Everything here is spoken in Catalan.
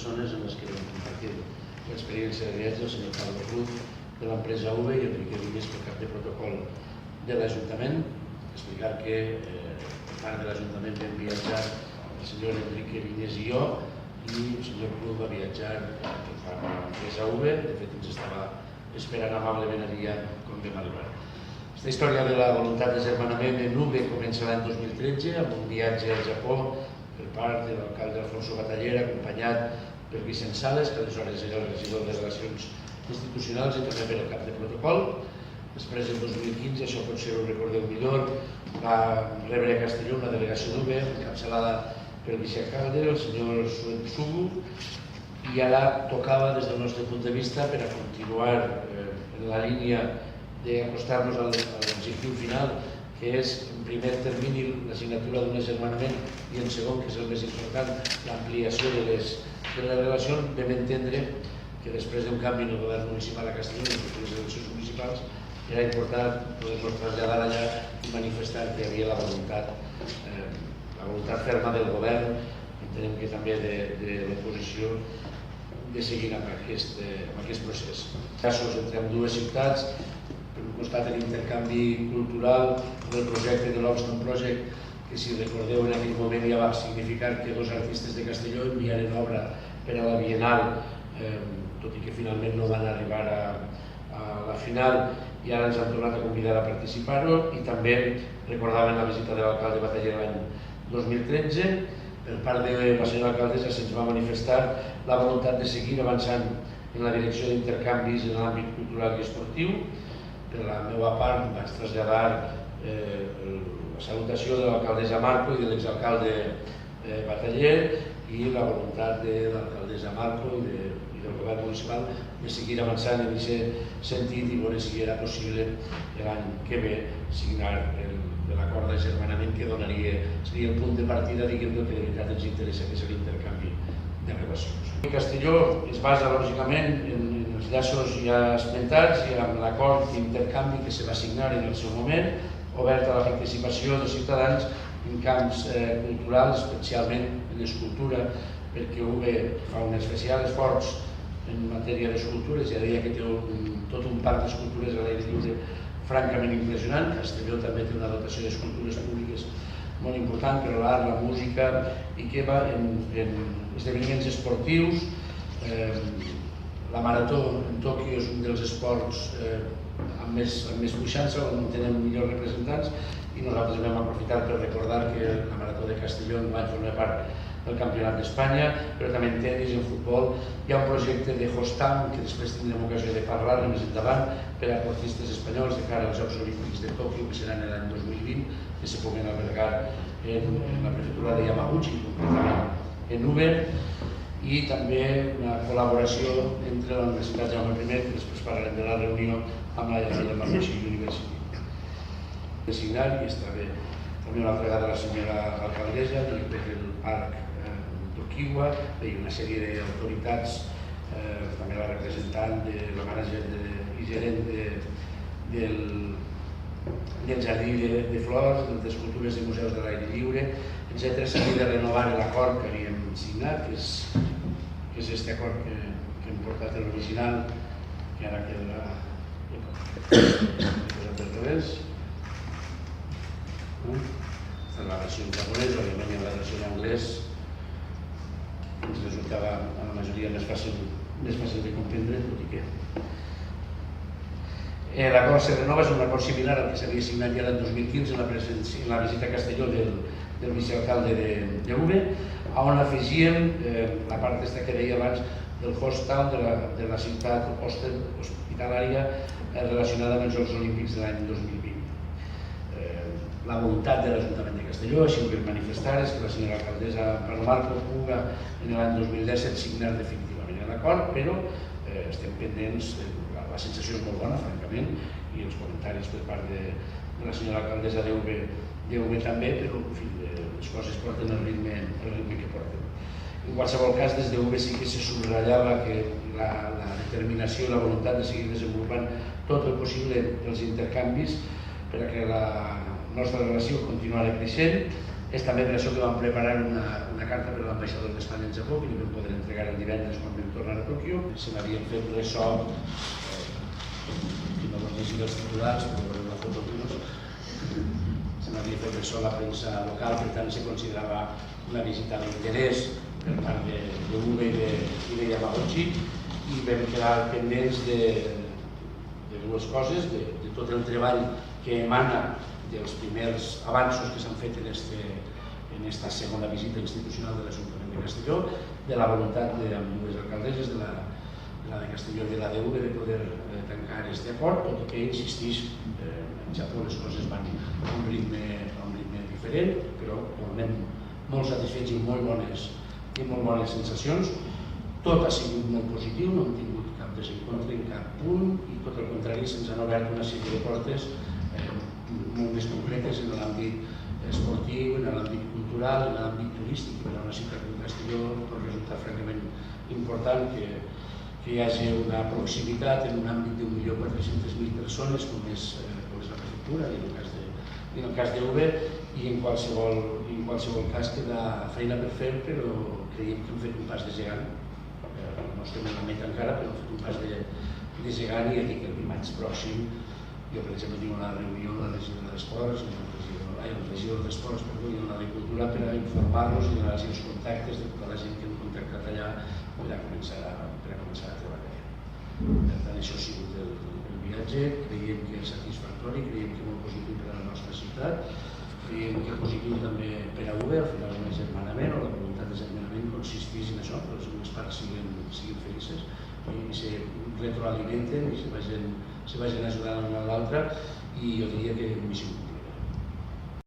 persones en les que vam compartir l'experiència de viatge, el senyor Carlos Cruz de l'empresa UVE i Enrique Viñes, el cap de protocol de l'Ajuntament, explicar que per part de l'Ajuntament vam viatjar el senyor Enrique Viñes i jo, i el senyor Cruz va viatjar per part de l'empresa UVE. De fet, ens estava esperant amablement allà quan vam arribar. Aquesta història de la voluntat de germanament en UVE comença l'any 2013 amb un viatge al Japó per part de l'alcalde Alfonso Bataller, acompanyat per Vicent Sales, que aleshores era el regidor de Relacions Institucionals i també per el cap de protocol. Després, el 2015, això potser ho recordeu millor, va rebre a Castelló una delegació d'UVE encapçalada pel vicealcalde, el senyor Sugu, i ara tocava, des del nostre punt de vista, per a continuar en la línia d'acostar-nos a l'objectiu final, que és, en primer termini, la signatura d'un agermanament i, en segon, que és el més important, l'ampliació de les relacions. Vam entendre que després d'un canvi en el govern municipal a Castelló, en les eleccions municipals, era important poder-nos traslladar allà i manifestar que hi havia la voluntat ferma del govern, entenem que també de l'oposició, de seguir amb aquest procés. Casos entre ambdues ciutats, per un costat l'intercanvi cultural, el projecte de l'Oxton Project, que si recordeu en aquell moment ja va significar que dos artistes de Castelló enviaren obra per a la Bienal, tot i que finalment no van arribar a la final, i ara ens han tornat a convidar a participar-ho. I també recordaven la visita de l'alcalde Bataller l'any 2013. Per part de la senyora alcaldessa se'ns va manifestar la voluntat de seguir avançant en la direcció d'intercanvis en l'àmbit cultural i esportiu. Per la meva part vaig traslladar la salutació de l'alcaldessa Marco i de l'exalcalde Bataller i la voluntat de l'alcaldessa Marco i del govern municipal de seguir avançant en aquest sentit i veure si era possible l'any que ve signar l'acord d'agermanament que seria el punt de partida, diguem-ne, que de veritat ens interessa, que és l'intercanvi de relacions. Castelló es basa, lògicament, en els llaços ja esmentats i amb l'acord d'intercanvi que se va signar en el seu moment, obert a la participació dels ciutadans en camps culturals, especialment en escultura, perquè UVE fa un especial esforç en matèria d'escultures, ja deia que té tot un parc d'escultures a l'aire lliure francament impressionant. Castelló també té una dotació d'escultures públiques molt important per l'art, la música, i que va en esdeveniments esportius. La marató en Tòquio és un dels esports amb més puixança, on tenem millors representants, i nosaltres vam aprofitar per recordar que la marató de Castelló va formar part del Campionat d'Espanya, però també en tenis i en futbol. Hi ha un projecte de Hostam, que després tindrem ocasió de parlar-ne més endavant, per a esportistes espanyols de cara als Jocs Olímpics de Tòquio, que seran l'any 2020, que se puguen albergar en la prefectura de Yamaguchi, concretament en UVE, i també una col·laboració entre la Universitat Jaume I, que després parlarem de la reunió amb la Yamaguchi University. De signar, i està bé també una altra vegada la senyora alcaldessa del parc d'Okiwa i una sèrie d'autoritats, també la representant de la mànager i gerent del jardí de flors, d'escultures de museus de l'aire lliure, etc. S'havia de renovar l'acord que havíem signat, que és aquest acord que hem portat a l'original, que ara quedarà posat al revés. Aquesta és la versió en japonès, òbviament la versió en anglès ens resultava a la majoria més fàcil de comprendre, tot i que l'acord se renova. És un acord similar al que s'havia signat ja l'any 2015 en la visita a Castelló del vicealcalde d'UVE, on afegíem la part que deia abans del hostal de la ciutat hospitalària relacionada amb els Jocs Olímpics de l'any 2020. La voluntat de l'Ajuntament de Castelló, així ho vam manifestar, és que la senyora alcaldessa Pablo Marco puga en l'any 2017 signar definitivament l'acord, però estem pendents, la sensació és molt bona, francament, i els comentaris per part de la senyora alcaldessa d'UVE també, però en fi, les coses porten el ritme que porten. En qualsevol cas, des d'UVE sí que se subratllava que la determinació i la voluntat de seguir desenvolupant tot el possible dels intercanvis per a que la nostra relació continuarà creixent És també per això que vam preparar una carta per a l'ambaixador d'Espanya al Japó, que li vam poder entregar el divendres quan vam tornar a Tòquio. Se m'havien fet ressò, que no vos llegir els titulars, però veureu la foto que no. Se m'havia fet ressò a la premsa local, per tant se considerava una visita d'interès per part d'UVE i de Yamaguchi, i vam quedar pendents de dues coses, de tot el treball que emana dels primers avanços que s'han fet en aquesta segona visita institucional de l'Ajuntament de Castelló, de la voluntat amb les alcaldesses de la de Castelló i de la DUV de poder tancar aquest acord, tot i que, insistís, en Japó les coses van a un ritme diferent, però realment molt satisfets i molt bones sensacions. Tot ha sigut molt positiu, no hem tingut cap desencontre en cap punt i, tot el contrari, se'ns han obert una sèrie de portes molt més concretes en l'àmbit esportiu, en l'àmbit cultural, en l'àmbit turístic. Per a una ciutat com Castelló pot resultar francament important que hi hagi una proximitat en un àmbit d'1.400.000 persones com és la prefectura i en el cas d'UVE, i en qualsevol cas queda feina per fer, però creiem que hem fet un pas de gegant. No estem en la meta encara, però hem fet un pas de gegant, i ja dic que el dimarts pròxim jo, per exemple, tinc una reunió amb el regidor d'Esports i amb l'Agricultura per a informar-los i donar-los els contactes de tota la gent que hem contactat allà per a començar a treballar. Per tant, això ha sigut el viatge. Creiem que és satisfactori, creiem que és molt positiu per a la nostra ciutat, creiem que és positiu també per a UVE. Al final, un agermanament o la voluntat d'agermanament consisteix en això, que les dues parts siguin felices i se retroalimenten i se vagin ajudant l'una a l'altra, i jo diria que hem viscut